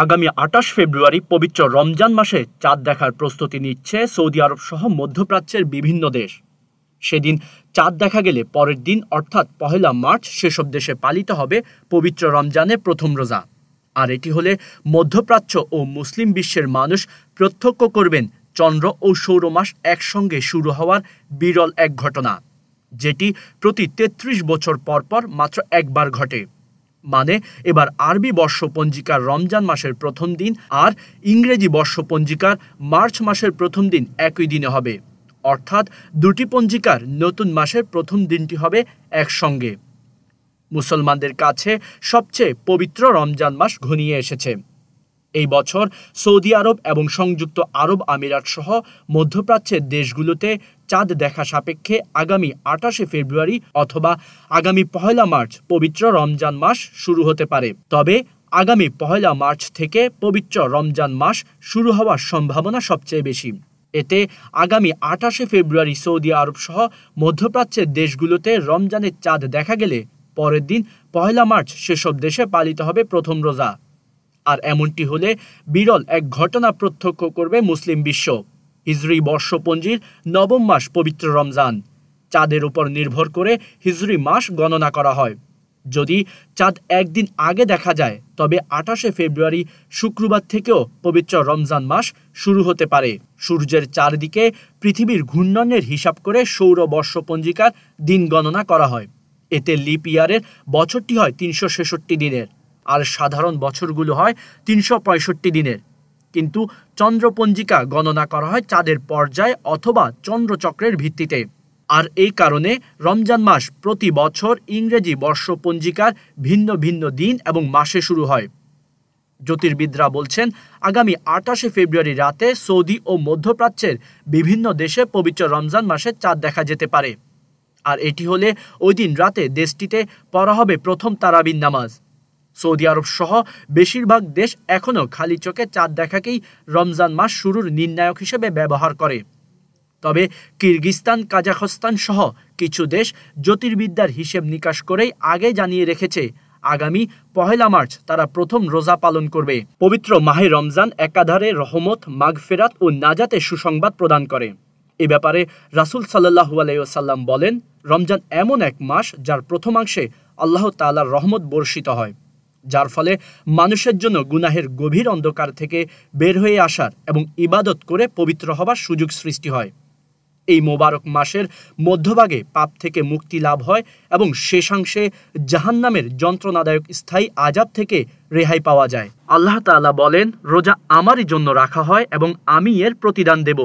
আগামী ২৮ ফেব্রুয়ারি পবিত্র রমজান মাসে চাঁদ দেখার প্রস্তুতি নিচ্ছে সৌদি আরব সহ মধ্যপ্রাচ্যের বিভিন্ন দেশ। সেদিন চাঁদ দেখা গেলে পরের দিন অর্থাৎ ১ মার্চ সেসব দেশে পালিত হবে পবিত্র রমজানের প্রথম রোজা। আর এটি হলে মধ্যপ্রাচ্য ও মুসলিম বিশ্বের মানুষ প্রত্যক্ষ করবেন চন্দ্র ও সৌরমাস একসঙ্গে শুরু হওয়ার বিরল এক ঘটনা, যেটি প্রতি ৩৩ বছর পর পর মাত্র একবার ঘটে। মানে এবার আরবি বর্ষপঞ্জিকার রমজান মাসের প্রথম দিন আর ইংরেজি বর্ষপঞ্জিকার মার্চ মাসের প্রথম দিন একই দিনে হবে, অর্থাৎ দুটি পঞ্জিকার নতুন মাসের প্রথম দিনটি হবে একসঙ্গে। মুসলমানদের কাছে সবচেয়ে পবিত্র রমজান মাস ঘনিয়ে এসেছে। এই বছর সৌদি আরব এবং সংযুক্ত আরব আমিরাত সহ মধ্যপ্রাচ্যের দেশগুলোতে চাঁদ দেখা সাপেক্ষে আগামী ২৮ ফেব্রুয়ারি অথবা আগামী ১ মার্চ পবিত্র রমজান মাস শুরু হতে পারে। তবে আগামী ১ মার্চ থেকে পবিত্র রমজান মাস শুরু হওয়ার সম্ভাবনা সবচেয়ে বেশি। এতে আগামী ২৮ ফেব্রুয়ারি সৌদি আরব সহ মধ্যপ্রাচ্যের দেশগুলোতে রমজানের চাঁদ দেখা গেলে পরের দিন ১ মার্চ সেসব দেশে পালিত হবে প্রথম রোজা। আর এমনটি হলে বিরল এক ঘটনা প্রত্যক্ষ করবে মুসলিম বিশ্ব। হিজরি বর্ষপঞ্জির নবম মাস পবিত্র রমজান, চাঁদের উপর নির্ভর করে হিজরি মাস গণনা করা হয়। যদি চাঁদ একদিন আগে দেখা যায় তবে ২৮ ফেব্রুয়ারি শুক্রবার থেকেও পবিত্র রমজান মাস শুরু হতে পারে। সূর্যের চারদিকে পৃথিবীর ঘূর্ণনের হিসাব করে সৌর বর্ষপঞ্জিকার দিন গণনা করা হয়। এতে লিপ ইয়ারের বছরটি হয় ৩৬৬ দিনের আর সাধারণ বছরগুলো হয় ৩৬৫ দিনের। কিন্তু চন্দ্রপঞ্জিকা গণনা করা হয় চাঁদের পর্যায় অথবা চন্দ্রচক্রের ভিত্তিতে। আর এই কারণে রমজান মাস প্রতি বছর ইংরেজি বর্ষপঞ্জিকার ভিন্ন ভিন্ন দিন এবং মাসে শুরু হয়। জ্যোতির্বিদরা বলছেন আগামী ২৮ ফেব্রুয়ারি রাতে সৌদি ও মধ্যপ্রাচ্যের বিভিন্ন দেশে পবিত্র রমজান মাসে চাঁদ দেখা যেতে পারে। আর এটি হলে ওই দিন রাতে দেশটিতে পড়া হবে প্রথম তারাবির নামাজ। সৌদি আরব সহ বেশিরভাগ দেশ এখনও খালি চোখে চাঁদ দেখাকেই রমজান মাস শুরুর নির্ণায়ক হিসেবে ব্যবহার করে। তবে কিরগিজস্তান, কাজাখস্তান সহ কিছু দেশ জ্যোতির্বিদ্যার হিসেব নিকাশ করেই আগে জানিয়ে রেখেছে আগামী ১ মার্চ তারা প্রথম রোজা পালন করবে। পবিত্র মাহে রমজান একাধারে রহমত, মাগফিরাত ও নাজাতের সুসংবাদ প্রদান করে। এ ব্যাপারে রাসূল সাল্লাল্লাহু আলাইহি ওয়াসাল্লাম বলেন, রমজান এমন এক মাস যার প্রথমাংশে আল্লাহ তাআলার রহমত বর্ষিত হয়, যার ফলে মানুষের জন্য গুনাহের গভীর অন্ধকার থেকে বের হয়ে আসার এবং ইবাদত করে পবিত্র হবার সুযোগ সৃষ্টি হয়। এই মোবারক মাসের মধ্যভাগে পাপ থেকে মুক্তি লাভ হয় এবং শেষাংশে জাহান্নামের যন্ত্রণাদায়ক স্থায়ী আযাব থেকে রেহাই পাওয়া যায়। আল্লাহ তাআলা বলেন, রোজা আমারই জন্য রাখা হয় এবং আমি এর প্রতিদান দেব।